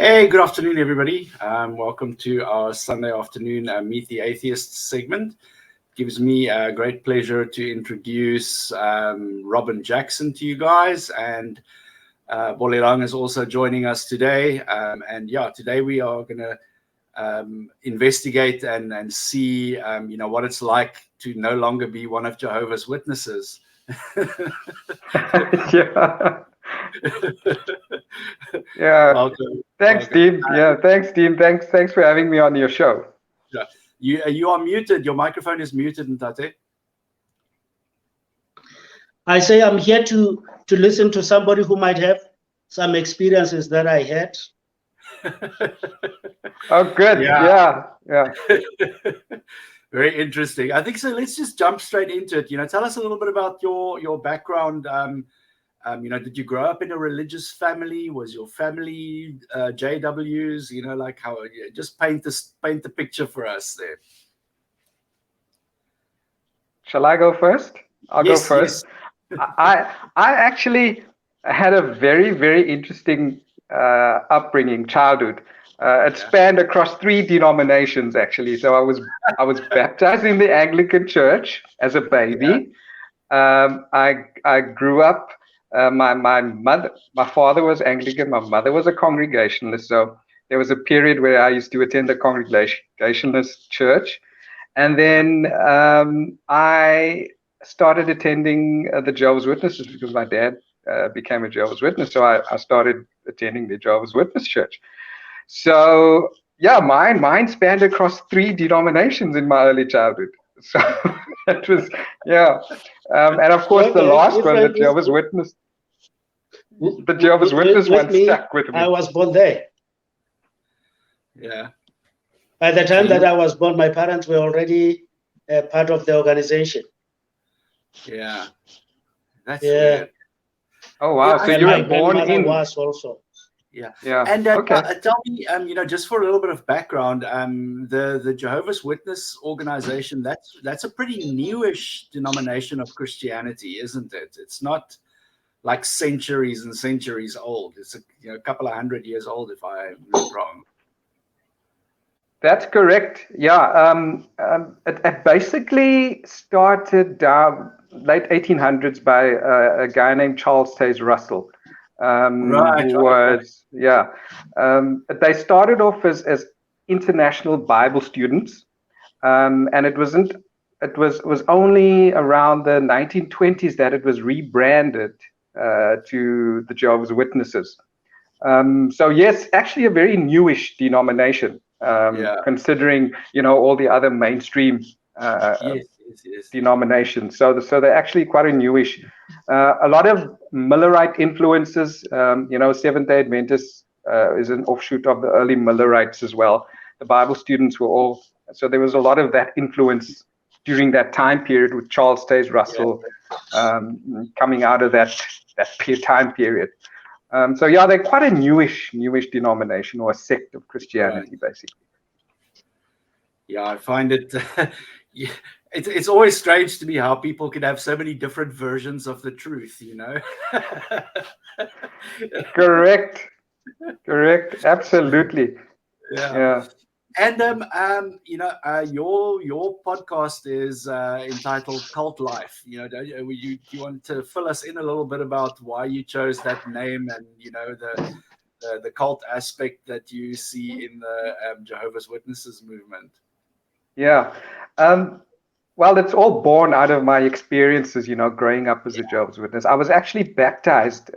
Hey, good afternoon, everybody. Welcome to our Sunday afternoon Meet the Atheists segment. It gives me a great pleasure to introduce Robin Jackson to you guys, and Bolelang is also joining us today. Today we are going to investigate and see, what it's like to no longer be one of Jehovah's Witnesses. Yeah. Yeah. Welcome. Thanks, Dean. Yeah, thanks, Dean. Thanks for having me on your show. Yeah. You are muted. Your microphone is muted, Ntate. I say I'm here to listen to somebody who might have some experiences that I had. Oh, good. Yeah. Very interesting. I think so. Let's just jump straight into it. Tell us a little bit about your background. Did you grow up in a religious family? Was your family JWs? How? Just paint the picture for us there. Shall I go first? I'll go first. Yes. I actually had a very, very interesting upbringing, childhood. It spanned across 3 denominations, actually. So I was baptized in the Anglican Church as a baby. Yeah. I grew up. My father was Anglican. My mother was a Congregationalist. So there was a period where I used to attend a Congregationalist church, and then I started attending the Jehovah's Witnesses because my dad became a Jehovah's Witness. So I started attending the Jehovah's Witness church. So yeah, mine spanned across 3 denominations in my early childhood. So it was, yeah. And of course, the last one, the Jehovah's Witness. The Jehovah's Witness one stuck with me. I was born there. Yeah. By the time that I was born, my parents were already part of the organization. Yeah. That's weird. Oh, wow. Yeah, so you were born in. Was also. Yeah. And tell me, just for a little bit of background, the Jehovah's Witness organization, that's a pretty newish denomination of Christianity, isn't it? It's not like centuries and centuries old. It's a couple of 100 years old, if I'm not wrong. That's correct. Yeah. It basically started late 1800s by a guy named Charles Taze Russell. They started off as international Bible students, and it was only around the 1920s that it was rebranded to the Jehovah's Witnesses. So yes, actually a very newish denomination, considering all the other mainstream denominations. So they're actually quite a newish. A lot of Millerite influences. Seventh-day Adventists is an offshoot of the early Millerites as well. The Bible students were all, so there was a lot of that influence during that time period with Charles Taze Russell coming out of that time period. They're quite a newish denomination, or a sect of Christianity, basically. Yeah, I find it. It's always strange to me how people can have so many different versions of the truth, Correct. Absolutely. Yeah. And your podcast is entitled Cult Life. Do you want to fill us in a little bit about why you chose that name, and the cult aspect that you see in the Jehovah's Witnesses movement? Yeah. Well, it's all born out of my experiences, growing up as a Jehovah's Witness. I was actually baptized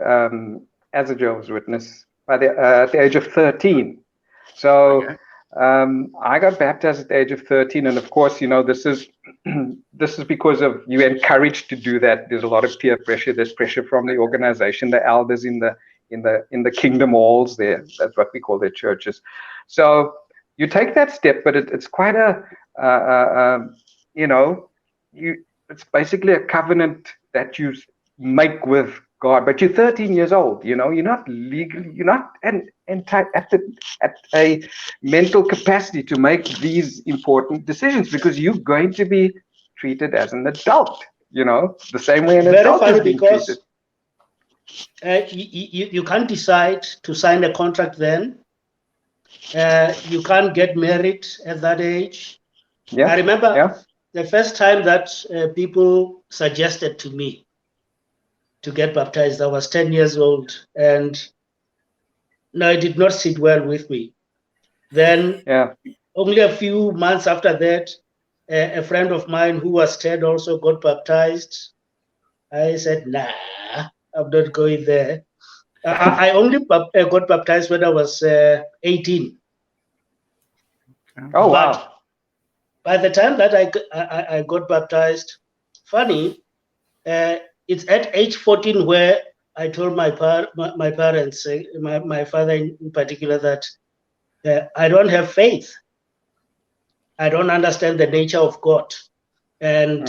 as a Jehovah's Witness at the age of 13. So I got baptized at the age of 13, and of course, this is because of you encouraged to do that. There's a lot of peer pressure. There's pressure from the organization, the elders in the kingdom halls there. That's what we call their churches. So you take that step, but it's quite it's basically a covenant that you make with God. But you're 13 years old. You're not legal. You're not at a mental capacity to make these important decisions, because you're going to be treated as an adult. The same way an adult is being treated. You can't decide to sign a contract then You can't get married at that age. Yeah. I remember the first time that people suggested to me to get baptized, I was 10 years old, and no, it did not sit well with me. Then only a few months after that, a friend of mine who was 10 also got baptized. I said, nah, I'm not going there. I only got baptized when I was 18. Oh, but wow. By the time that I got baptized, funny, it's at age 14 where I told my parents, my father in particular, that I don't have faith. I don't understand the nature of God. And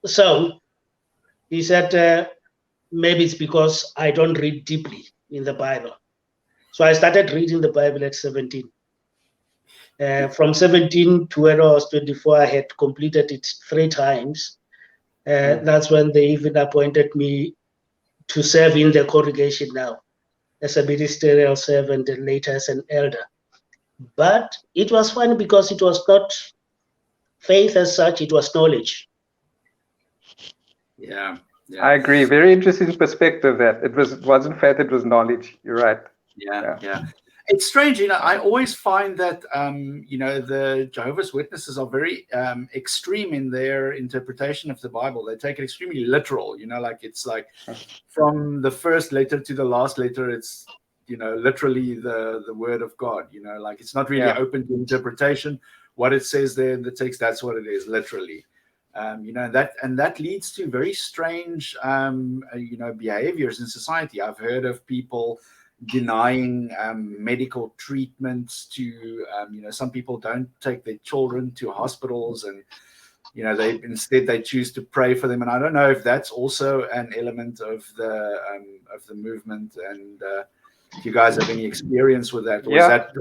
so he said, maybe it's because I don't read deeply in the Bible. So I started reading the Bible at 17. From 17 to when I was 24, I had completed it 3 times. That's when they even appointed me to serve in the congregation now as a ministerial servant and later as an elder. But it was funny because it was not faith as such, it was knowledge. Yeah. I agree. Very interesting perspective that it wasn't faith, it was knowledge. You're right. Yeah. It's strange, I always find that, the Jehovah's Witnesses are very extreme in their interpretation of the Bible. They take it extremely literal, it's like from the first letter to the last letter, it's, literally the word of God, it's not really open to interpretation. What it says there in the text, that's what it is, literally. That leads to very strange, behaviors in society. I've heard of people denying medical treatments to, some people don't take their children to hospitals, and they choose to pray for them. And I don't know if that's also an element of the movement. And do you guys have any experience with that? Or is that,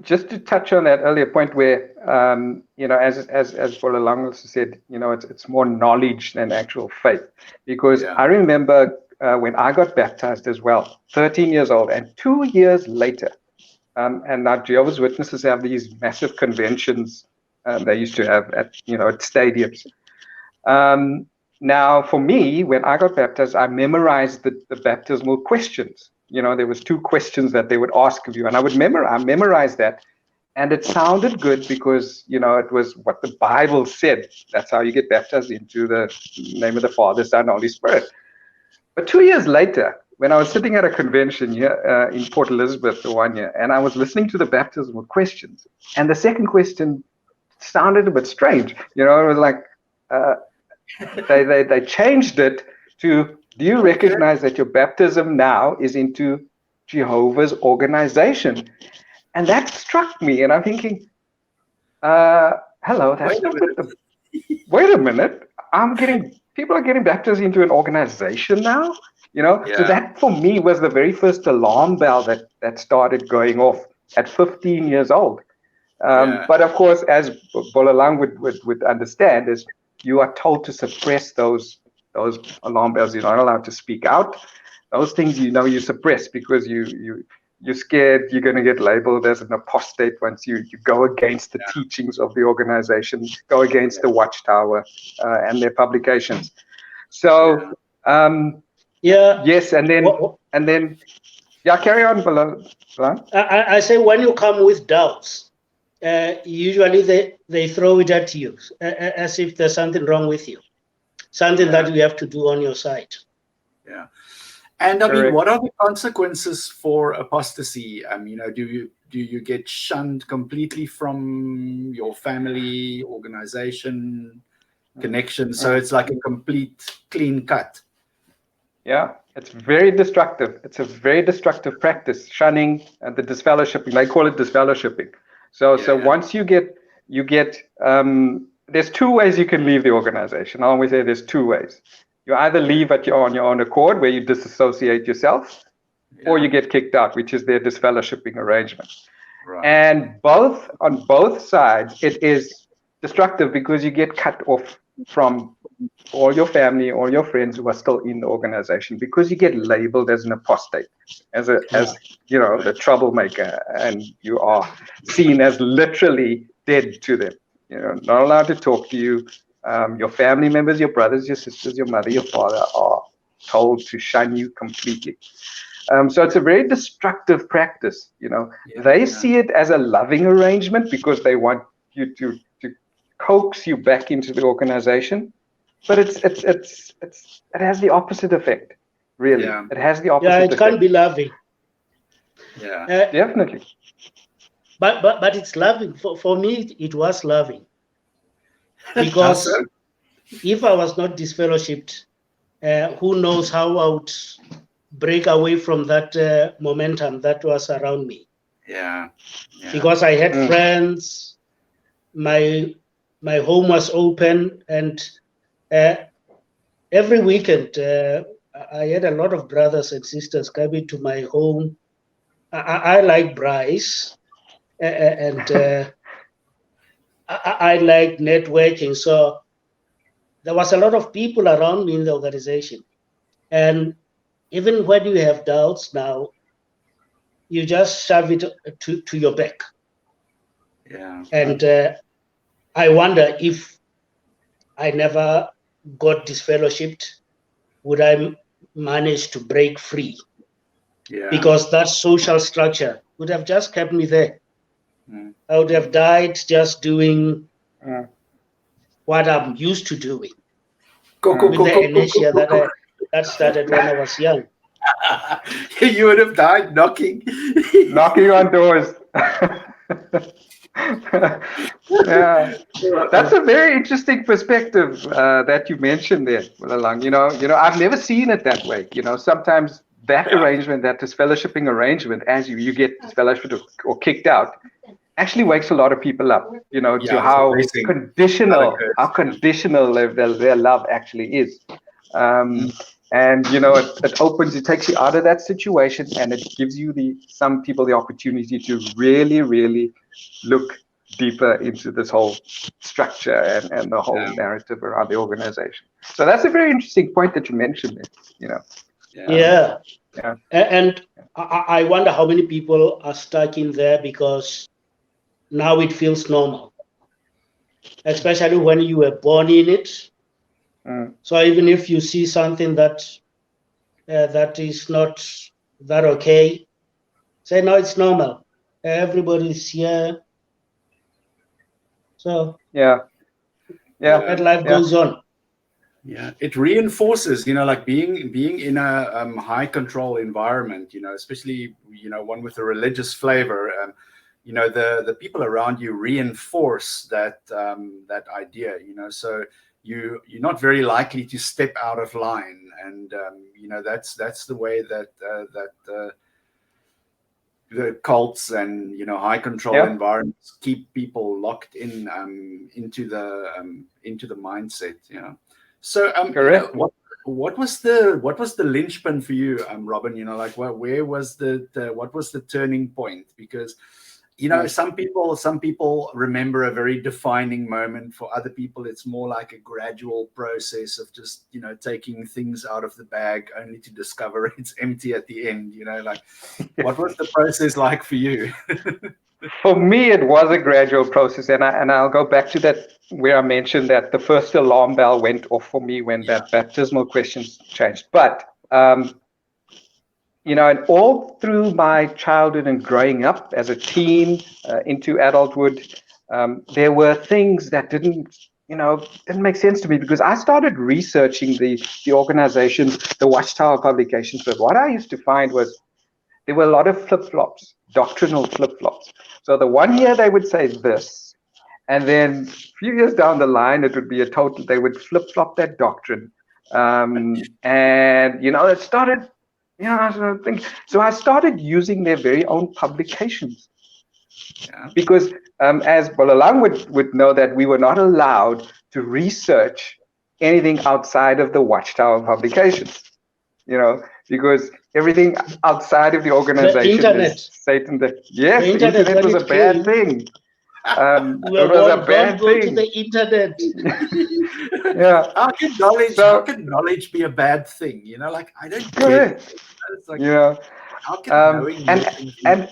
just to touch on that earlier point where, as Paul Lang also said, it's more knowledge than actual faith. Because I remember when I got baptized as well, 13 years old, and 2 years later, and now Jehovah's Witnesses have these massive conventions they used to have at stadiums. Now, for me, when I got baptized, I memorized the baptismal questions. There was 2 questions that they would ask of you, and I memorized that, and it sounded good because it was what the Bible said. That's how you get baptized, into the name of the Father, Son, Holy Spirit. But 2 years later, when I was sitting at a convention here in Port Elizabeth the one year, and I was listening to the baptismal questions, and the second question sounded a bit strange. It was like they changed it to, do you recognize that your baptism now is into Jehovah's organization? And that struck me, and I'm thinking, hello, that's not what the... Wait a minute, people are getting baptized into an organization now? So that for me was the very first alarm bell that started going off at 15 years old. But of course, as Bolalang would understand, is you are told to suppress those alarm bells. You're not allowed to speak out. Those things, you suppress because you're scared you're going to get labeled as an apostate once you go against the teachings of the organization, go against the Watchtower and their publications. So, yes, and then, carry on, Bolalang. I say, when you come with doubts, usually they throw it at you as if there's something wrong with you, something that you have to do on your side. Yeah. And I mean, what are the consequences for apostasy? Do you get shunned completely from your family, organization, connection? So it's like a complete clean cut. Yeah, it's very destructive. It's a very destructive practice, shunning and the disfellowshipping. They call it disfellowshipping. So once you get, there's 2 ways you can leave the organization. I always say there's 2 ways. You either leave on your own accord, where you disassociate yourself, or you get kicked out, which is their disfellowshipping arrangement. Right. And on both sides, it is destructive because you get cut off from all your family or your friends who are still in the organization, because you get labeled as an apostate, as the troublemaker, and you are seen as literally dead to them. Not allowed to talk to you. Your family members, your brothers, your sisters, your mother, your father are told to shun you completely. So it's a very destructive practice. They see it as a loving arrangement because they want you to coax you back into the organization, but it has the opposite effect. Really, it has the opposite. Yeah, it effect. can't be loving. Yeah, definitely. But it's loving. For me, it was loving, because if I was not disfellowshipped, who knows how I would break away from that momentum that was around me. Yeah. Because I had friends, my home was open, and every weekend I had a lot of brothers and sisters coming to my home. I like Bryce, and I like networking. So there was a lot of people around me in the organization. And even when you have doubts now, you just shove it to your back. Yeah. And I wonder, if I never got disfellowshipped, would I manage to break free? Yeah. Because that social structure would have just kept me there. I would have died just doing what I'm used to doing, with the inertia that started when I was young. You would have died knocking on doors. Yeah, that's a very interesting perspective that you mentioned there, Lalang. I've never seen it that way. Sometimes that arrangement, that disfellowshipping arrangement, as you get disfellowshipped or kicked out, actually wakes a lot of people up. To how conditional their love actually is. And it takes you out of that situation, and it gives you some people the opportunity to really, really look deeper into this whole structure and the whole narrative around the organization. So that's a very interesting point that you mentioned there. Yeah. And I wonder how many people are stuck in there because now it feels normal, especially when you were born in it. So even if you see something that is not that okay, say, no, it's normal. Everybody's here. So that life goes on. Yeah, it reinforces, like being in a high control environment, especially, one with a religious flavor. The people around you reinforce that idea, so you're not very likely to step out of line, and that's the way that the cults and high control environments keep people locked in into the mindset. So what was the linchpin for you, Robin? Where was what was the turning point? Because some people remember a very defining moment. For other people, it's more like a gradual process of just taking things out of the bag only to discover it's empty at the end. What was the process like for you? For me, it was a gradual process, and I'll go back to that where I mentioned that the first alarm bell went off for me when that baptismal questions changed. But and all through my childhood and growing up as a teen into adulthood, there were things that didn't make sense to me, because I started researching the organizations, the Watchtower publications. But what I used to find was there were a lot of flip-flops, doctrinal flip-flops. So the one year they would say this, and then a few years down the line, it would be they would flip-flop that doctrine. And, it started, so I started using their very own publications. Because as Bolalang would know, that we were not allowed to research anything outside of the Watchtower publications, because everything outside of the organization is Satan. The internet was a bad thing. It was a bad don't go to thing. the internet. Yeah. How can knowledge be a bad thing? You know, like I don't get it. It's like, how can knowing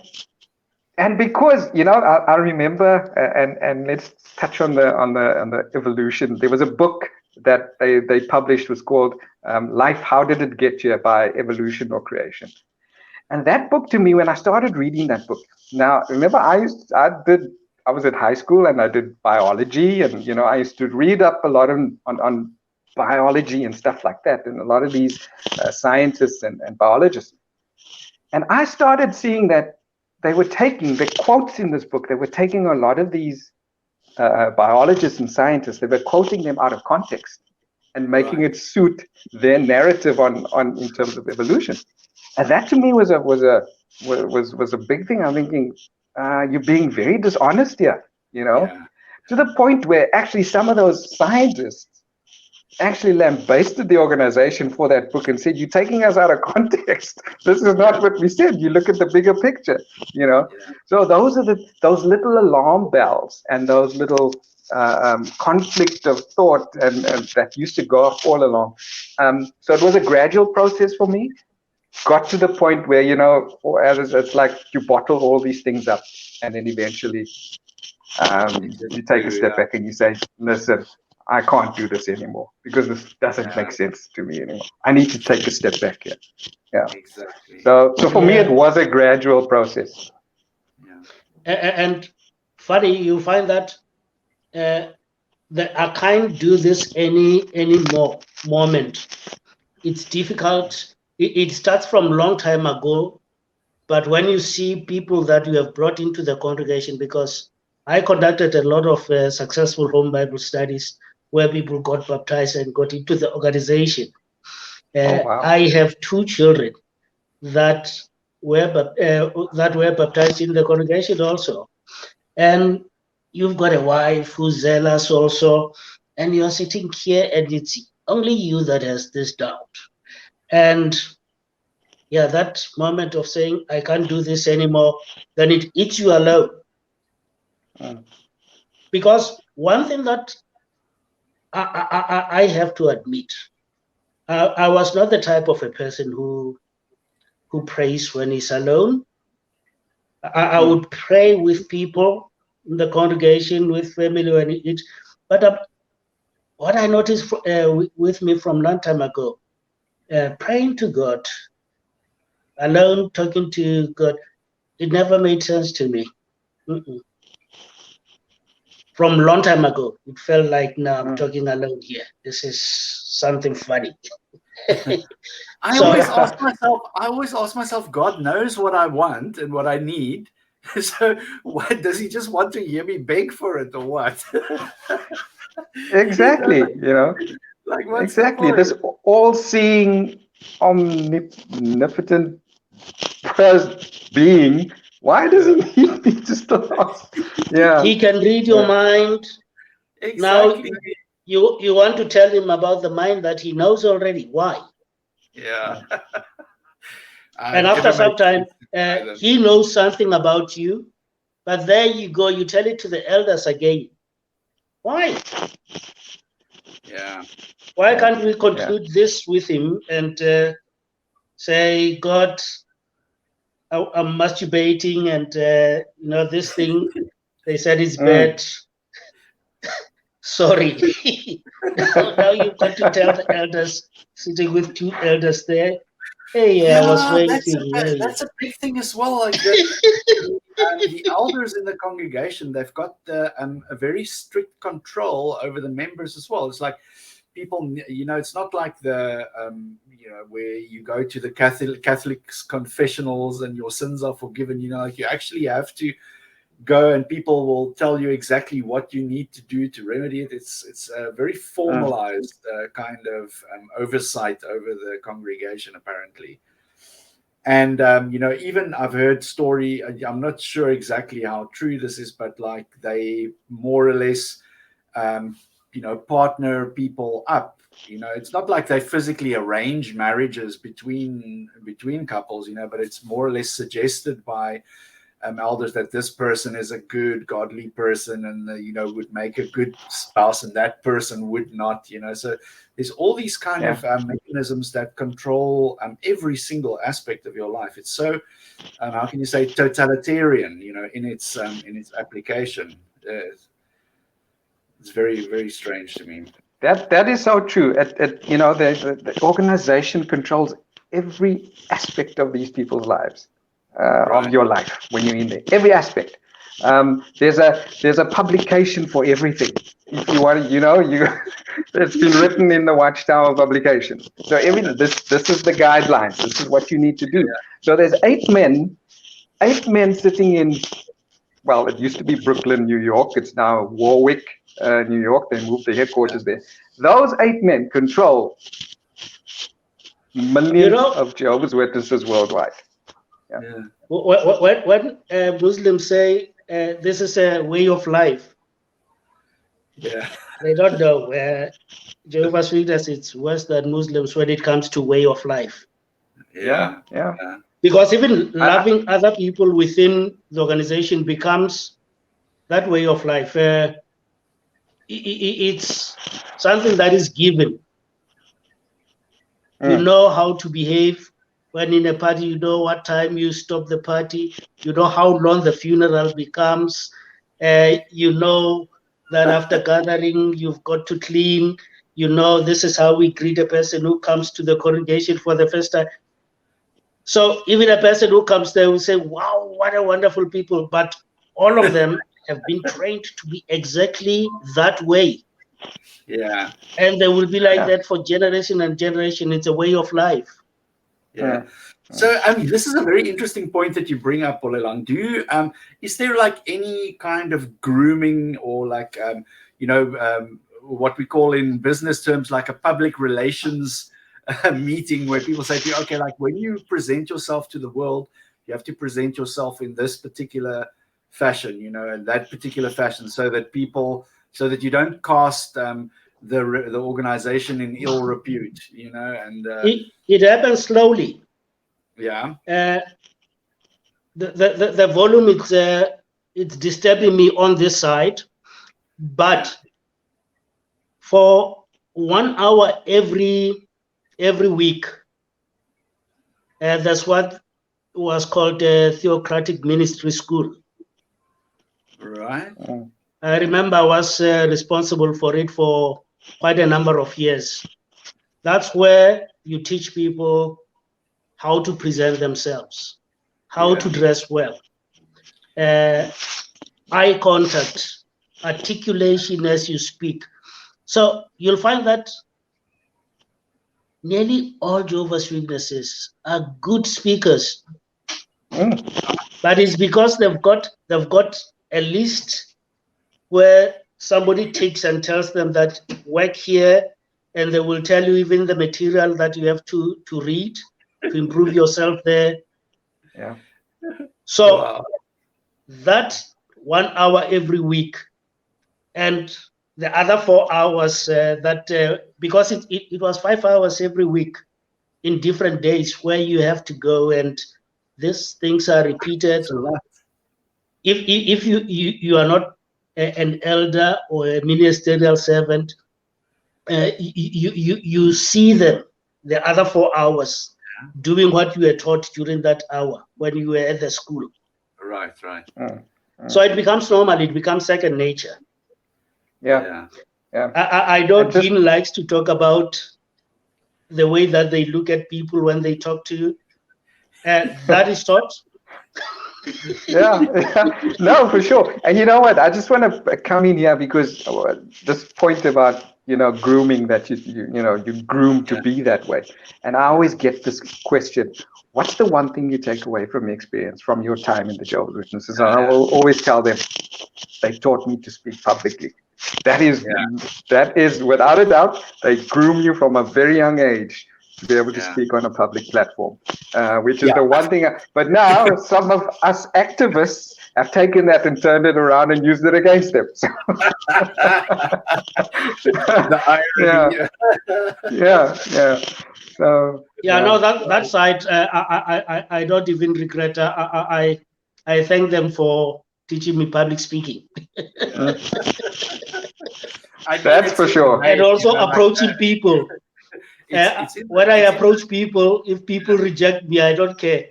and because I remember, and let's touch on the evolution. There was a book that they published, was called Life, How Did It Get Here, by Evolution or Creation. And that book, to me, when I started reading that book, now remember I was at high school and I did biology, and I used to read up a lot on biology and stuff like that, and a lot of these scientists and biologists. And I started seeing that they were taking the quotes in this book. They were taking a lot of these biologists and scientists. They were quoting them out of context and making it suit their narrative on in terms of evolution. And that to me was a big thing. I'm thinking, you're being very dishonest here, to the point where actually some of those scientists actually lambasted the organization for that book and said, you're taking us out of context. This is not what we said. You look at the bigger picture, So those are those little alarm bells and those little conflict of thought and that used to go off all along. So it was a gradual process for me. Got to the point where, it's like you bottle all these things up, and then eventually you take a step back and you say, listen, I can't do this anymore because this doesn't make sense to me anymore. I need to take a step back here. Yeah. Exactly. So for me, it was a gradual process. Yeah. And funny, you find that I can't do this any more moment. It's difficult. It starts from a long time ago, but when you see people that you have brought into the congregation, because I conducted a lot of successful home Bible studies where people got baptized and got into the organization. Wow. I have 2 children that were baptized in the congregation also. And you've got a wife who's zealous also, and you're sitting here and it's only you that has this doubt. And that moment of saying, I can't do this anymore, then it eats you alone. Because one thing that I have to admit, I was not the type of a person who prays when he's alone. I would pray with people in the congregation, with family when it. But what I noticed with me from long time ago, praying to God, alone, talking to God, it never made sense to me. From long time ago, it felt like, now I'm talking alone here. This is something funny. I always ask myself, God knows what I want and what I need. So what does he just want to hear me beg for it or what? Exactly, Like what's exactly. This all-seeing, omnipotent being, why does he need me to start? Yeah. He can read your mind. Exactly. Now you want to tell him about the mind that he knows already. Why? Yeah. And after some time, he knows something about you, but there you go, you tell it to the elders again. Why? Yeah. Why can't we conclude this with him and say, God, I'm masturbating and this thing they said is bad. Sorry. now you've got to tell the elders, sitting with 2 elders there. Hey, I was waiting. That's a big thing as well. Like the elders in the congregation, they've got a very strict control over the members as well. It's like people, it's not like the where you go to the Catholics confessionals and your sins are forgiven. Like you actually have to go and people will tell you exactly what you need to do to remedy it. It's a very formalized kind of oversight over the congregation, apparently. And even I've heard story, I'm not sure exactly how true this is, but like they more or less partner people up. It's not like they physically arrange marriages between couples, but it's more or less suggested by elders that this person is a good, godly person, and you know, would make a good spouse, and that person would not. You know, so there's all these kind of mechanisms that control every single aspect of your life. It's so how can you say totalitarian? You know, in its application. It's very, very strange to me. That is so true. You know, the organization controls every aspect of these people's lives, of your life when you're in there. Every aspect. There's a publication for everything. If you want, you know, it's been written in the Watchtower publication. So this is the guidelines. This is what you need to do. Yeah. So there's 8 men sitting in. Well, it used to be Brooklyn, New York. It's now Warwick, New York. They moved the headquarters there. Those 8 men control millions of Jehovah's Witnesses worldwide. Yeah. When Muslims say this is a way of life, they don't know. Jehovah's Witnesses, it's worse than Muslims when it comes to way of life. Yeah. Because even loving other people within the organization becomes that way of life. It's something that is given. You know how to behave when in a party. You know what time you stop the party. You know how long the funeral becomes. You know that after gathering, you've got to clean. You know, this is how we greet a person who comes to the congregation for the first time. So even a person who comes there will say, wow, what a wonderful people. But all of them have been trained to be exactly that way. Yeah. And they will be like that for generation and generation. It's a way of life. Yeah. So this is a very interesting point that you bring up, Bolelang. Do you is there like any kind of grooming or like what we call in business terms like a public relations meeting where people say to you, okay, like when you present yourself to the world, you have to present yourself in this particular fashion, you know, and that particular fashion, so that you don't cast the organization in ill repute, you know, and it happens slowly. Yeah. The volume it's disturbing me on this side, but for 1 hour every week, that's what was called a Theocratic ministry school. Right. I remember I was responsible for it for quite a number of years. That's where you teach people how to present themselves, how to dress well, eye contact, articulation as you speak. So you'll find that nearly all Jehovah's Witnesses are good speakers, but it's because they've got a list where somebody takes and tells them that work here, and they will tell you even the material that you have to read to improve yourself there. Yeah. So that 1 hour every week, and the other 4 hours because it was 5 hours every week in different days where you have to go and these things are repeated. If you are not an elder or a ministerial servant, you see them the other 4 hours doing what you were taught during that hour when you were at the school. Right. So it becomes normal. It becomes second nature. Yeah. I know Dean likes to talk about the way that they look at people when they talk to you. That is taught. Yeah. No, for sure. And you know what? I just want to come in here because this point about, you know, grooming, that you groom to be that way. And I always get this question, what's the one thing you take away from your experience, from your time in the Jehovah's Witnesses? And I will always tell them, they taught me to speak publicly. That is without a doubt, they groom you from a very young age to be able to speak on a public platform, which is the one thing. But now some of us activists have taken that and turned it around and used it against them. So the irony. So no, that side I don't even regret. I thank them for teaching me public speaking. That's for sure. And also approaching people. When I approach people, if people reject me, I don't care.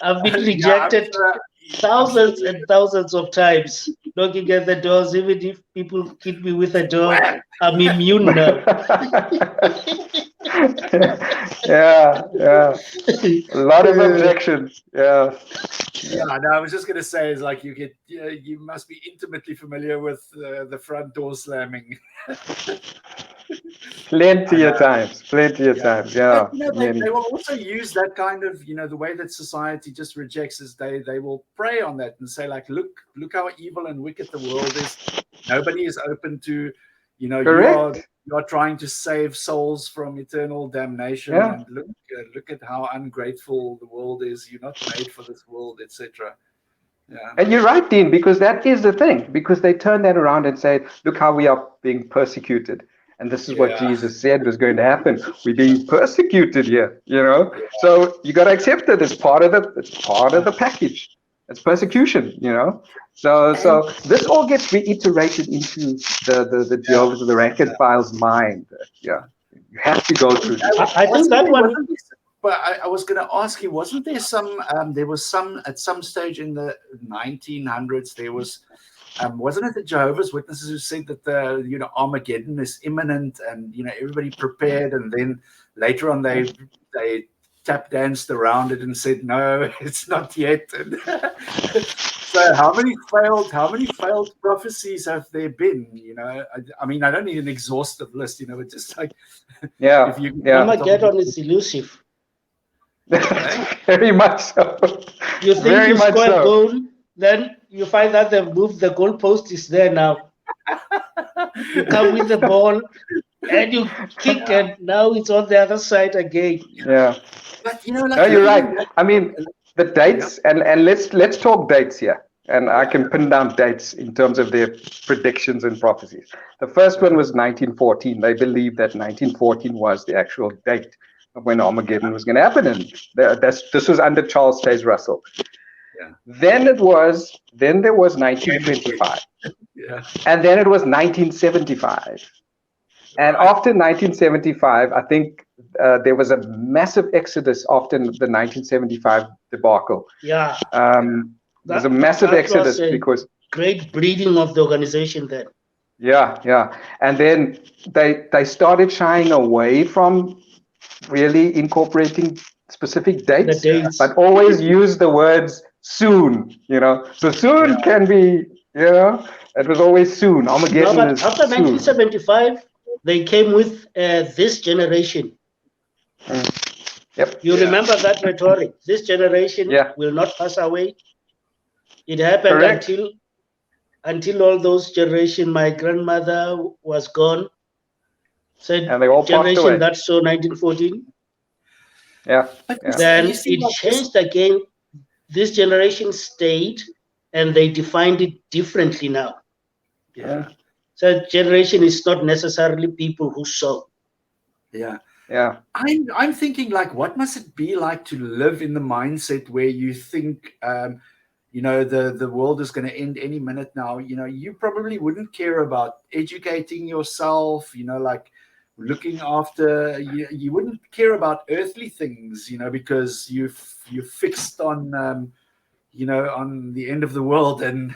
I've been rejected thousands and thousands of times, knocking at the doors. Even if people hit me with a door, I'm immune now. Yeah. A lot of objections. Yeah. Yeah, no, I was just gonna say is like you must be intimately familiar with the front door slamming. Plenty of times. Yeah. But, they will also use that kind of, the way that society just rejects is they will prey on that and say like, look how evil and wicked the world is. Nobody is open to, you are trying to save souls from eternal damnation. Yeah. And look at how ungrateful the world is. You're not made for this world, etc. Yeah. And you're right, Dean, because that is the thing. Because they turn that around and say, look how we are being persecuted. And this is what Jesus said was going to happen. We're being persecuted here, So you got to accept it. It's part of the package. It's persecution, So this all gets reiterated into the Jehovah's, the rank and file's mind. Yeah, you have to go through this. I think that one. But I was going to ask you, wasn't there some? There was some at some stage in the 1900s. There was. Wasn't it the Jehovah's Witnesses who said that Armageddon is imminent and everybody prepared, and then later on they tap danced around it and said no, it's not yet. And so how many failed prophecies have there been? I mean, I don't need an exhaustive list, but just like Armageddon is elusive. Very much so. You think very you score a goal, then you find that they've moved the goalpost is there now. You come with the ball and you kick, and now it's on the other side again. Yeah. But no, you're right. I mean, the dates, and let's talk dates here. And I can pin down dates in terms of their predictions and prophecies. The first one was 1914. They believed that 1914 was the actual date of when Armageddon was going to happen, and this was under Charles Taze Russell. Yeah. Then there was 1925, and then it was 1975, and after 1975, I think there was a massive exodus after the 1975 debacle. Yeah, there's a massive exodus because great bleeding of the organization then. Yeah, and then they started shying away from really incorporating specific dates, but always use the words soon, So soon can be, it was always soon. Armageddon is after 1975, they came with this generation. Yep. You remember that rhetoric? This generation will not pass away. It happened until all those generation. My grandmother was gone. Said, and they all generation passed away. That saw 1914. Yeah. Then it changed again. This generation stayed, and they defined it differently now. Yeah. So generation is not necessarily people who saw. Yeah. I'm thinking like, what must it be like to live in the mindset where you think, the world is going to end any minute now. You probably wouldn't care about educating yourself, like looking after you wouldn't care about earthly things, because you're fixed on on the end of the world and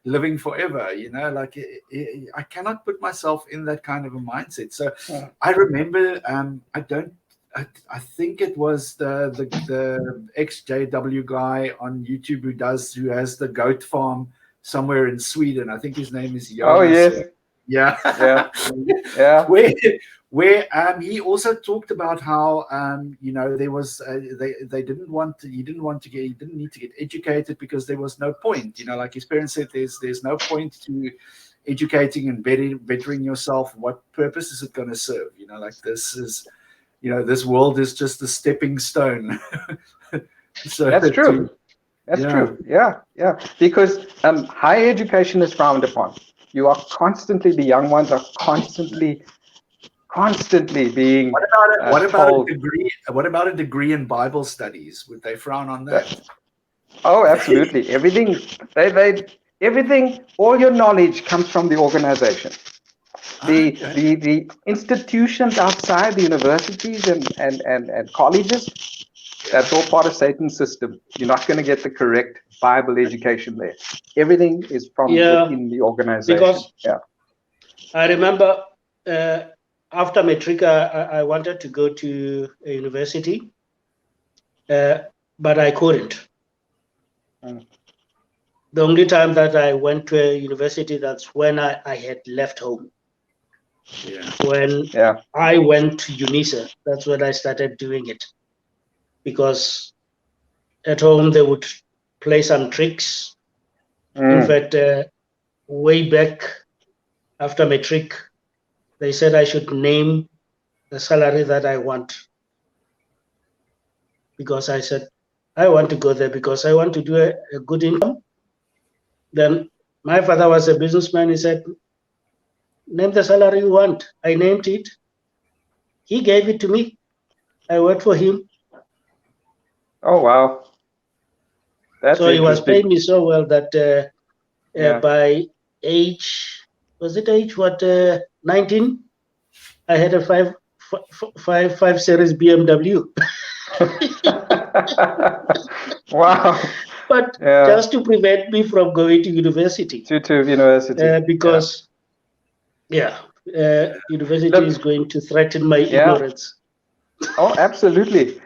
living forever, like I cannot put myself in that kind of a mindset. So I remember I think it was the ex-JW guy on YouTube who has the goat farm somewhere in Sweden. I think his name is Jonas. Oh yes. Yeah. Where he also talked about how there was they didn't need to get educated because there was no point. Like his parents said, there's no point to educating and bettering yourself. What purpose is it going to serve? Like this is this world is just a stepping stone. So that's true. That's true. Yeah. Because higher education is frowned upon. You are constantly, the young ones are constantly constantly being what about told. a degree? What about a degree in Bible studies? Would they frown on that? Oh, absolutely. Everything, everything, all your knowledge comes from the organization. The institutions outside the universities and colleges, that's all part of Satan's system. You're not going to get the correct Bible education there. Everything is from within the organization. Because I remember after matric, I wanted to go to a university, but I couldn't. The only time that I went to a university, that's when I had left home. When I went to UNISA, that's when I started doing it. Because at home they would play some tricks. In fact, way back after matric, they said I should name the salary that I want. Because I said, I want to go there because I want to do a good income. Then my father was a businessman. He said, name the salary you want. I named it. He gave it to me. I worked for him. Oh, wow. That's so he was paying me so well that by age, was it age what, 19? I had a 5 Series BMW. Wow. But just to prevent me from going to university. To university. Because, university is going to threaten my ignorance. Oh, absolutely.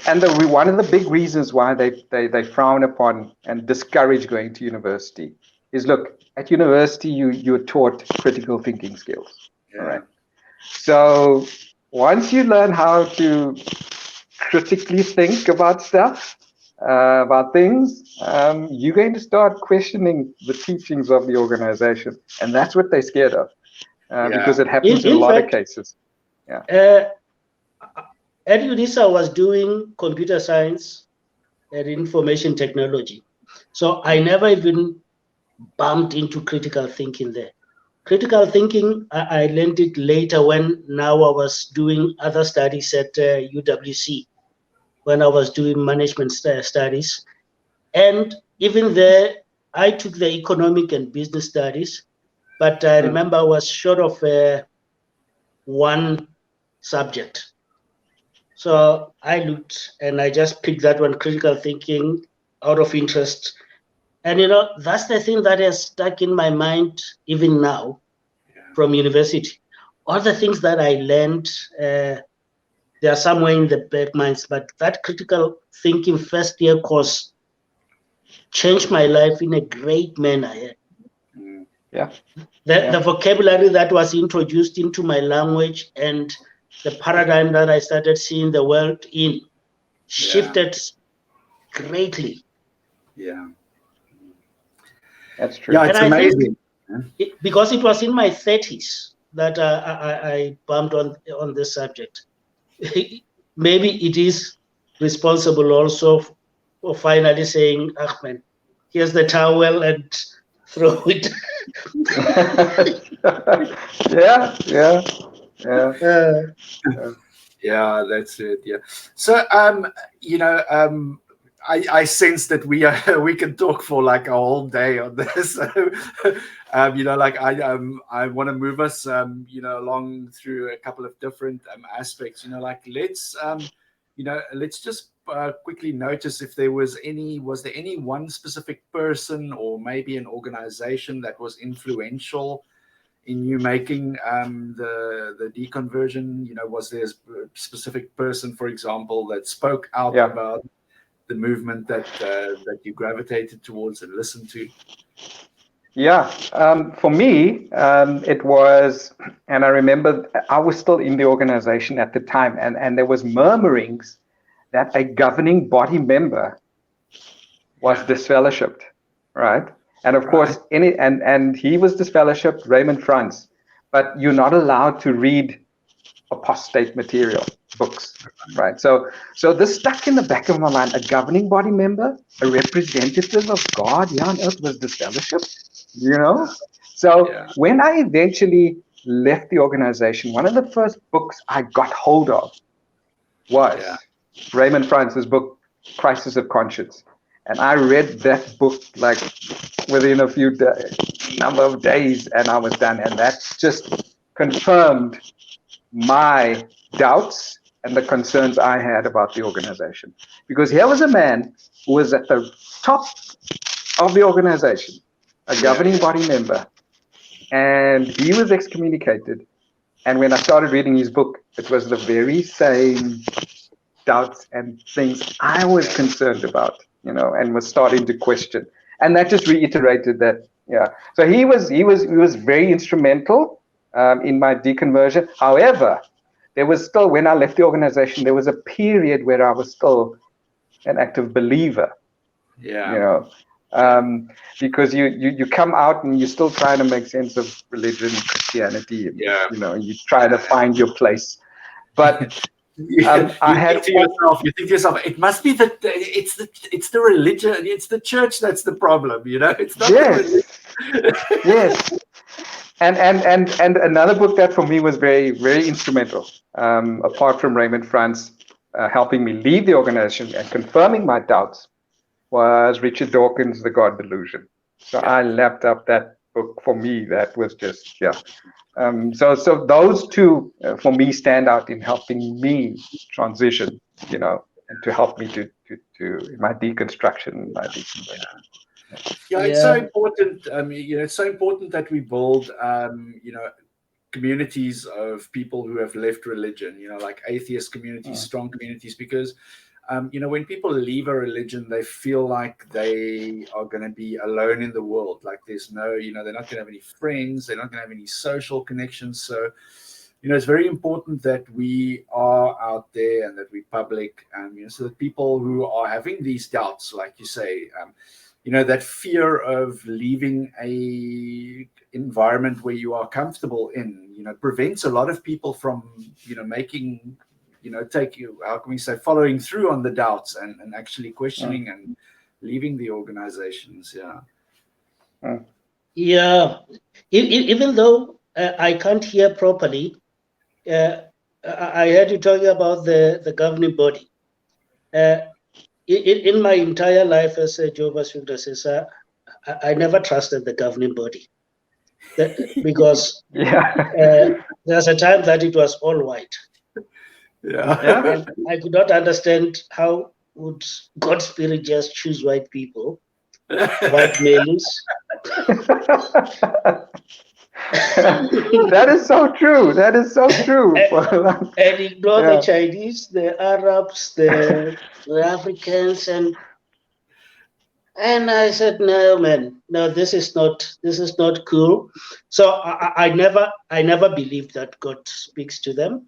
And one of the big reasons why they frown upon and discourage going to university is, look, at university you're taught critical thinking skills. All right. So once you learn how to critically think about stuff, about things, you're going to start questioning the teachings of the organization, and that's what they're scared of, because it happens in a lot of cases. At UNISA, I was doing computer science and information technology. So I never even bumped into critical thinking there. Critical thinking, I learned it later when now I was doing other studies at UWC, when I was doing management studies. And even there, I took the economic and business studies, but I remember I was short of one subject. So I looked and I just picked that one, critical thinking, out of interest. And, that's the thing that has stuck in my mind even now from university. All the things that I learned, they are somewhere in the back minds, but that critical thinking first year course changed my life in a great manner. The vocabulary that was introduced into my language and the paradigm that I started seeing the world in shifted greatly. That's true. Yeah, it's amazing. Because it was in my 30s that I bumped on this subject. Maybe it is responsible also for finally saying, Ahmed, here's the towel and throw it. Yeah, that's it. Yeah. So, I sense that we can talk for like a whole day on this. So, I want to move us, along through a couple of different aspects. Let's just quickly notice if was there any one specific person or maybe an organization that was influential in you making the deconversion. Was there a specific person, for example, that spoke out about the movement that you gravitated towards and listened to? For me, it was, and I remember I was still in the organization at the time, and there was murmurings that a governing body member was disfellowshipped, right? And of course, and he was disfellowshipped, Raymond Franz, but you're not allowed to read apostate material, books, right? So this stuck in the back of my mind. A governing body member, a representative of God on earth was disfellowshipped, So when I eventually left the organization, one of the first books I got hold of was Raymond Francis' book, Crisis of Conscience. And I read that book like within a few number of days, and I was done. And that just confirmed my doubts and the concerns I had about the organization. Because here was a man who was at the top of the organization, a governing body member, and he was excommunicated. And when I started reading his book, it was the very same doubts and things I was concerned about, and was starting to question. And that just reiterated that, So he was very instrumental in my deconversion. However, there was still, when I left the organization, there was a period where I was still an active believer. Because you come out and you're still trying to make sense of religion, Christianity, and, you try to find your place. But you think to yourself, it must be that it's the religion, it's the church that's the problem, it's not the religion. Yes. And another book that for me was very, very instrumental, apart from Raymond Franz helping me leave the organization and confirming my doubts, was Richard Dawkins' The God Delusion. So I lapped up that book. For me, that was just, so those two, for me, stand out in helping me transition, and to help me to my deconstruction, my deconversion. It's so important. It's so important that we build, communities of people who have left religion, like atheist communities, strong communities, because when people leave a religion, they feel like they are going to be alone in the world. Like there's no, they're not going to have any friends. They're not going to have any social connections. So, it's very important that we are out there and that we're public, so that people who are having these doubts, like you say, that fear of leaving a environment where you are comfortable in, prevents a lot of people from, making, how can we say, following through on the doubts and actually questioning and leaving the organizations. Even though I can't hear properly, I heard you talking about the governing body. In my entire life as a Jehovah's Witness, I never trusted the governing body, because there's a time that it was all white. And I could not understand how would God's Spirit just choose white people, white males. That is so true. That is so true. And ignore the Chinese, the Arabs, the Africans, and I said, no, man, no, this is not cool. So I never believed that God speaks to them.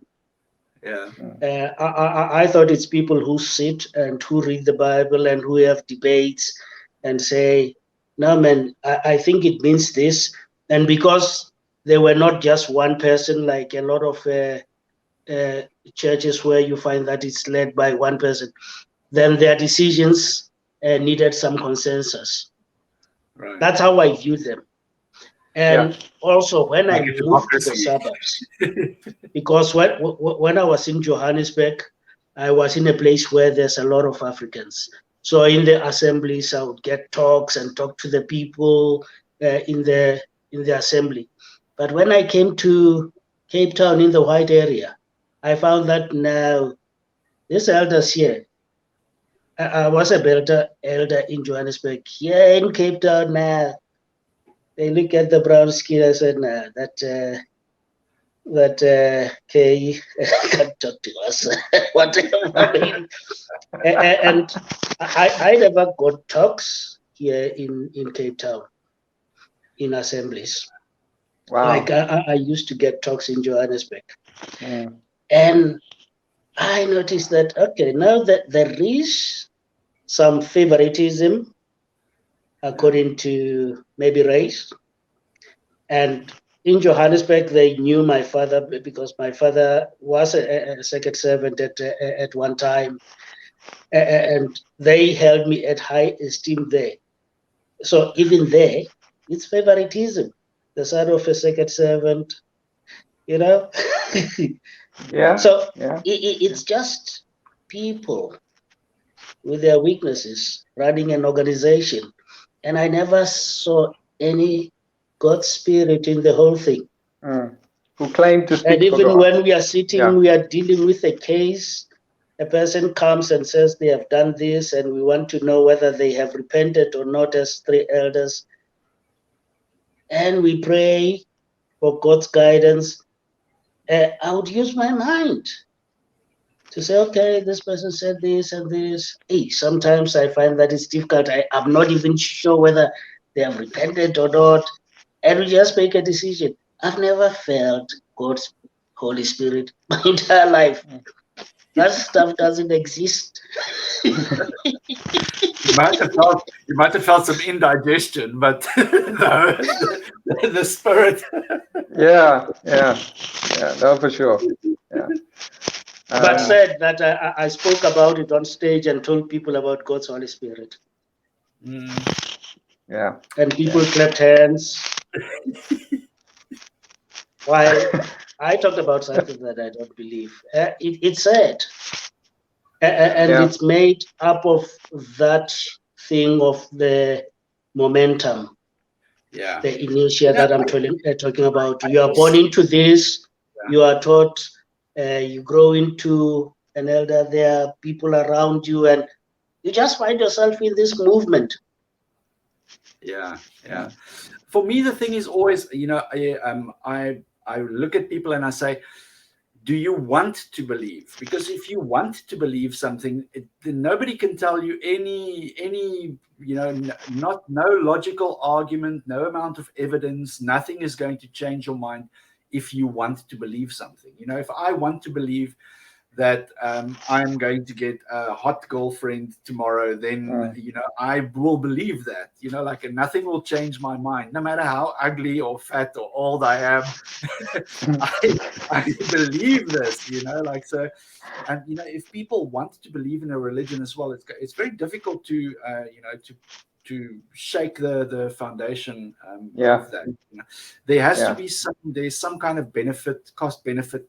I thought it's people who sit and who read the Bible and who have debates and say, no, man, I think it means this. And because they were not just one person, like a lot of churches where you find that it's led by one person, then their decisions needed some consensus. Right. That's how I view them. And also when I moved to the suburbs, because when I was in Johannesburg, I was in a place where there's a lot of Africans. So in the assemblies, I would get talks and talk to the people in the assembly. But when I came to Cape Town in the white area, I found that now these elders here, I was a elder in Johannesburg. Here in Cape Town now, they look at the brown skin. I said, nah, that Kay can't talk to us. Whatever. I mean, and I never got talks here in Cape Town in assemblies. Wow. Like I used to get talks in Johannesburg. And I noticed that, okay, now that there is some favoritism according to maybe race. And in Johannesburg, they knew my father because my father was a second servant at one time. And they held me at high esteem there. So even there, it's favoritism. The son of a second servant, you know. Yeah. So Yeah. it's just people with their weaknesses running an organization, and I never saw any God spirit in the whole thing. Who claim to speak And for even God. when we are sitting, Yeah. we are dealing with a case. A person comes and says they have done this, and we want to know whether they have repented or not as 3 elders. And we pray for God's guidance. I would use my mind to say, okay, this person said this and this. Hey, sometimes I find that it's difficult. I'm not even sure whether they have repented or not. And we just make a decision. I've never felt God's Holy Spirit my entire life. That stuff doesn't exist. You might have felt some indigestion, but no, the spirit. Yeah. No, for sure. Yeah. But said that I spoke about it on stage and told people about God's Holy Spirit. Yeah. And people clapped hands. Why? I talked about something that I don't believe. It's said. And it's made up of that thing of the momentum. Yeah. The inertia that I'm talking about. You are born into this. Yeah. You are taught. You grow into an elder. There are people around you, and you just find yourself in this movement. Yeah. For me, the thing is always, I look at people and I say, do you want to believe? Because if you want to believe something, then nobody can tell you any no logical argument, no amount of evidence, nothing is going to change your mind if you want to believe something. If I want to believe that I'm going to get a hot girlfriend tomorrow, then I will believe that. Like nothing will change my mind, no matter how ugly or fat or old I am. I believe this, so. And if people want to believe in a religion as well, it's very difficult to to shake the foundation of that. There has to be there's some kind of cost benefit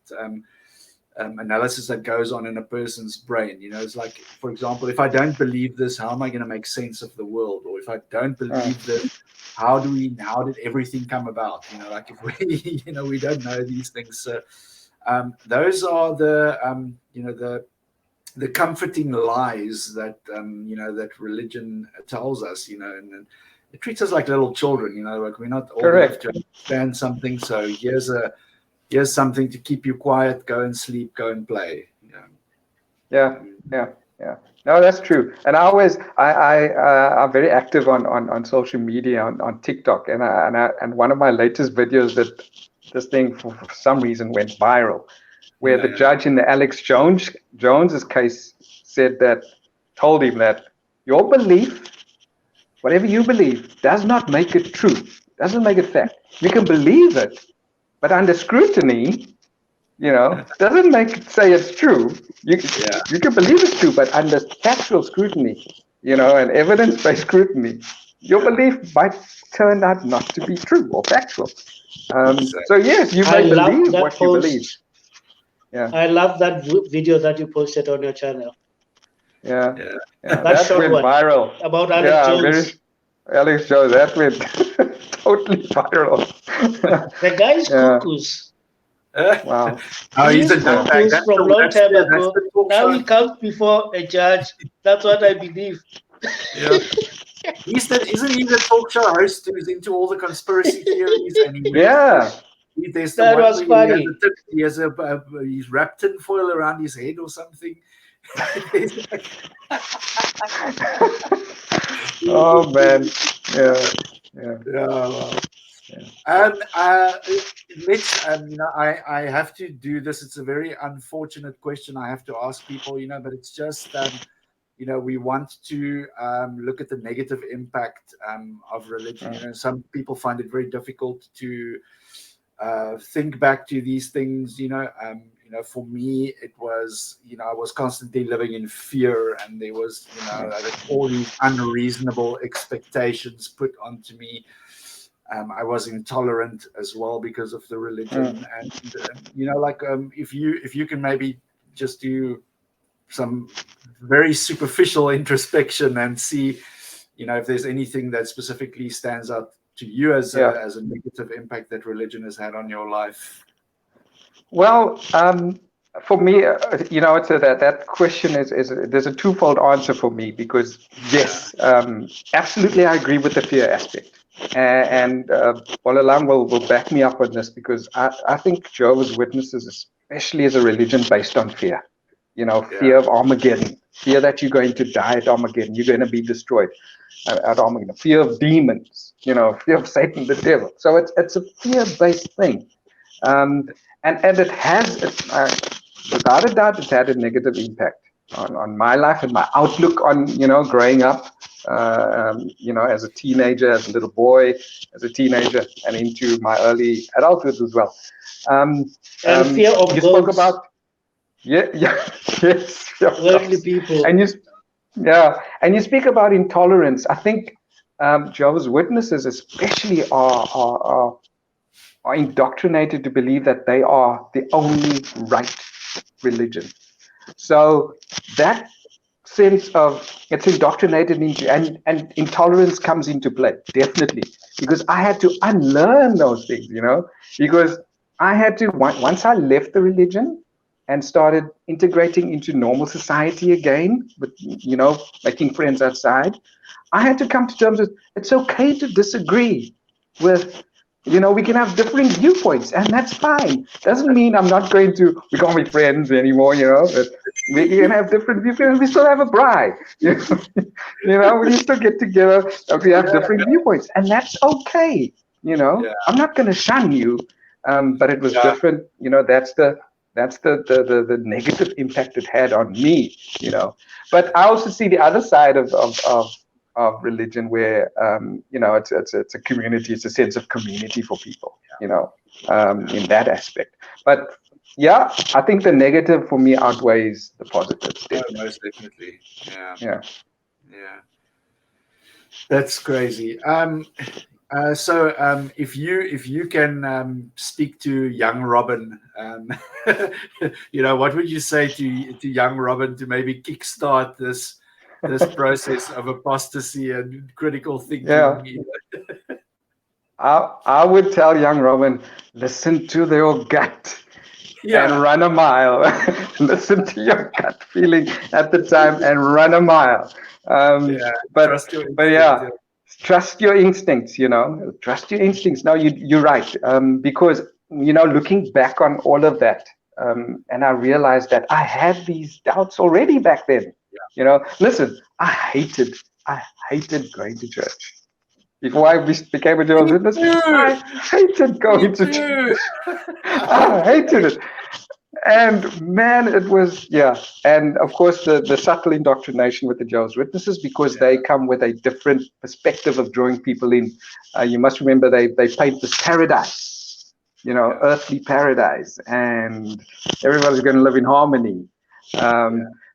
analysis that goes on in a person's brain. It's like, for example, if I don't believe this, how am I going to make sense of the world? Or if I don't believe this, how did everything come about? Like if we we don't know these things. So those are the comforting lies that that religion tells us, and it treats us like little children, like we're not old enough to understand something. So here's something to keep you quiet. Go and sleep. Go and play. Yeah. No, that's true. And I'm very active on social media, on TikTok, and one of my latest videos that this thing for some reason went viral, where the judge in the Alex Jones's case told him that your belief, whatever you believe, does not make it true. Doesn't make it fact. You can believe it, but under scrutiny, doesn't say it's true. You can believe it's true, but under factual scrutiny, and evidence-based scrutiny, your belief might turn out not to be true or factual. So yes, you may believe what you believe. Yeah. I love that video that you posted on your channel. Yeah. That went viral. About Alex Jones. Alex Jones, that went totally viral. The guy is cuckoos. Wow. He's cuckoos from a long time ago. Now he comes before a judge. That's what I believe. Yeah. Isn't he the talk show host who's into all the conspiracy theories? And that was funny. He's wrapped in foil around his head or something. Oh man. Yeah. Let's I have to do this. It's a very unfortunate question I have to ask people, but it's just we want to look at the negative impact of religion. Some people find it very difficult to think back to these things. For me, it was I was constantly living in fear, and there was all these unreasonable expectations put onto me. I was intolerant as well because of the religion. And like if you can maybe just do some very superficial introspection and see, if there's anything that specifically stands out to you as a negative impact that religion has had on your life. Well, for me, it's that question is there's a twofold answer for me, because yes, absolutely, I agree with the fear aspect, and Bolalang will back me up on this, because I think Jehovah's Witnesses, especially as a religion based on fear, fear of Armageddon, fear that you're going to die at Armageddon, you're going to be destroyed at Armageddon, fear of demons, fear of Satan, the devil. So it's a fear-based thing. And it has, without a doubt, it's had a negative impact on my life and my outlook on, growing up, as a teenager, as a little boy, as a teenager, and into my early adulthood as well. And fear of you goats. Spoke about, yes, worldly people. And you speak about intolerance. I think Jehovah's Witnesses especially are indoctrinated to believe that they are the only right religion. So that sense of it's indoctrinated into, and intolerance comes into play, definitely, because I had to unlearn those things, because I had to, once I left the religion and started integrating into normal society again, with, making friends outside, I had to come to terms with it's okay to disagree with, we can have differing viewpoints, and that's fine. Doesn't mean we can't be friends anymore, but we can have different viewpoints. We still have a bride, we still get together, and we have different viewpoints, and that's okay. I'm not going to shun you, but it was different. That's the negative impact it had on me. But I also see the other side of religion, where it's a community, it's a sense of community for people, in that aspect. But I think the negative for me outweighs the positives. Most definitely. Yeah. That's crazy. So if you can speak to young Robin, what would you say to young Robin to maybe kickstart this process of apostasy and critical thinking? I would tell young Robin, listen to your gut and run a mile. Listen to your gut feeling at the time and run a mile. Trust your instincts, trust your instincts. No, you're right. Because, looking back on all of that, and I realized that I had these doubts already back then. Listen, I hated going to church. Before I became a Jehovah's Witness, I hated going to church. I hated it. And man, it was, and of course the subtle indoctrination with the Jehovah's Witnesses, because they come with a different perspective of drawing people in. You must remember they paint this paradise, earthly paradise, and everybody's going to live in harmony.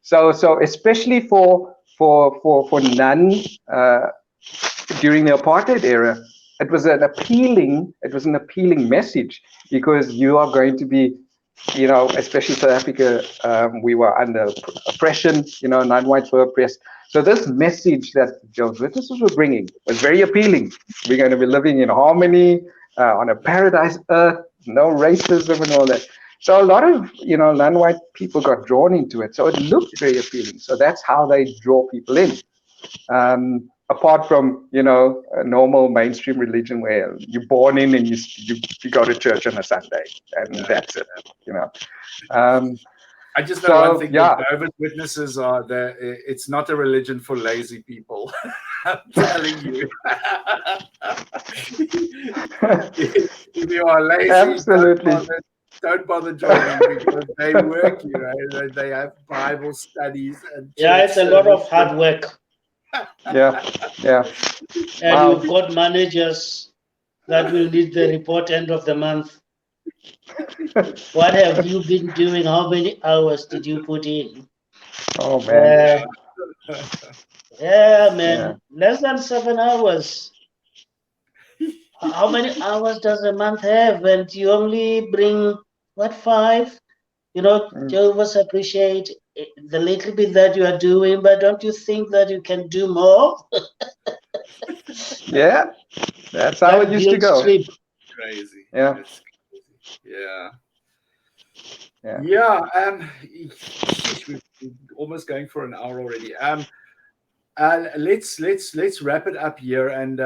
So especially for none during the apartheid era, it was an appealing message, because you are going to be, especially South Africa, we were under oppression, non-whites were oppressed. So this message that Jehovah's Witnesses were bringing was very appealing. We're going to be living in harmony, on a paradise earth, no racism and all that. So a lot of, non-white people got drawn into it. So it looked very appealing. So that's how they draw people in. Apart from, a normal mainstream religion where you're born in and you go to church on a Sunday, and that's it, I just know one thing: Jehovah's Witnesses it's not a religion for lazy people. I'm telling you. If you are lazy, absolutely, don't bother joining, because they work. They have Bible studies and it's a lot of hard work. Yeah. And we've got managers that will need the report end of the month. What have you been doing? How many hours did you put in? Oh man. Man. Less than 7 hours. how many hours does a month have? And you only bring, what, 5? Jehovah's appreciate the little bit that you are doing, but don't you think that you can do more? Yeah, that's how it used to go. Sleep. Crazy. Yeah. It's crazy. Yeah. Yeah. Yeah. We're almost going for an hour already. Let's wrap it up here. And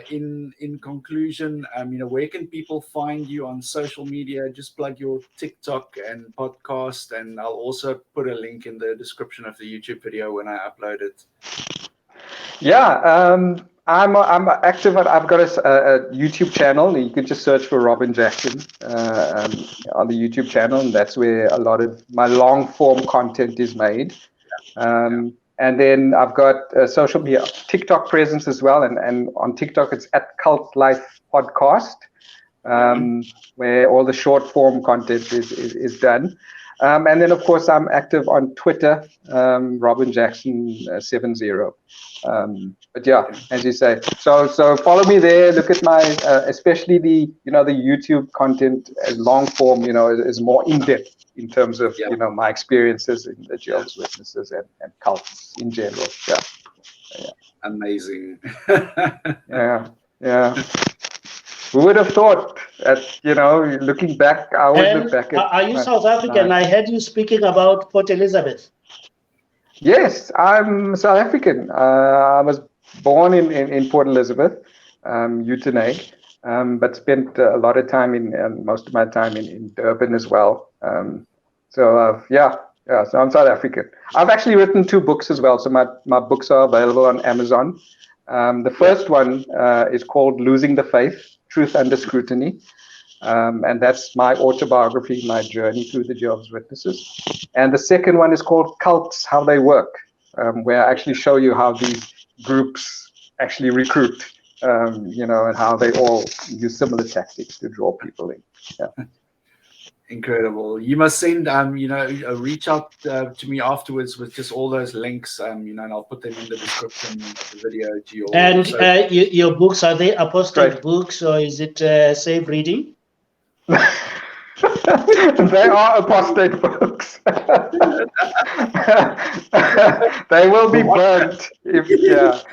in conclusion, where can people find you on social media? Just plug your TikTok and podcast, and I'll also put a link in the description of the YouTube video when I upload it. Yeah, I'm active. I've got a YouTube channel. You could just search for Robin Jackson on the YouTube channel, and that's where a lot of my long form content is made. And then I've got a social media TikTok presence as well, and on TikTok it's at Cult Life Podcast, where all the short form content is done. And then of course I'm active on Twitter, Robin Jackson 70. But yeah, as you say, so follow me there. Look at my, especially the the YouTube content as long form, is more in depth in terms of my experiences in the Jehovah's Witnesses and cults in general. Yeah. Amazing. Yeah. Who would have thought that, looking back, I always look back at. Are you South African? I heard you speaking about Port Elizabeth. Yes, I'm South African. I was born in Port Elizabeth, Uitenhage, but spent a lot of time most of my time in Durban as well. So I'm South African. I've actually written 2 books as well. So my books are available on Amazon. The first one is called Losing the Faith, Truth Under Scrutiny. And that's my autobiography, my journey through the Jehovah's Witnesses. And the second one is called Cults, How They Work, where I actually show you how these groups actually recruit, and how they all use similar tactics to draw people in. Yeah. Incredible. You must send, reach out to me afterwards with just all those links, and I'll put them in the description of the video to you. And your books, are they apostate books, or is it safe reading? They are apostate books. They will be burnt. The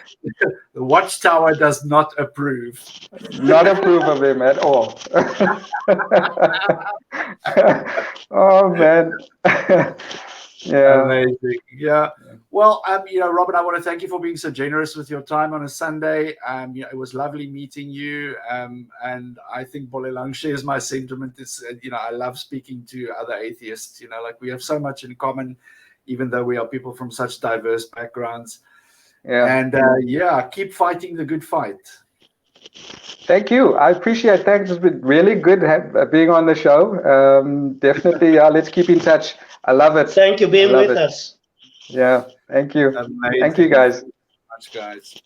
Watchtower does not approve. Not approve of them at all. Oh man. Yeah. Amazing. Yeah. Well, Robin, I want to thank you for being so generous with your time on a Sunday. It was lovely meeting you. And I think Bolelang shares my sentiment. It's, I love speaking to other atheists. We have so much in common, even though we are people from such diverse backgrounds. Yeah. And keep fighting the good fight. Thank you. I appreciate it. Thanks. It's been really good being on the show. Definitely. Let's keep in touch. I love it. Thank you for being with us. Yeah. Thank you. Amazing. Thank you, guys. Thank you so much, guys.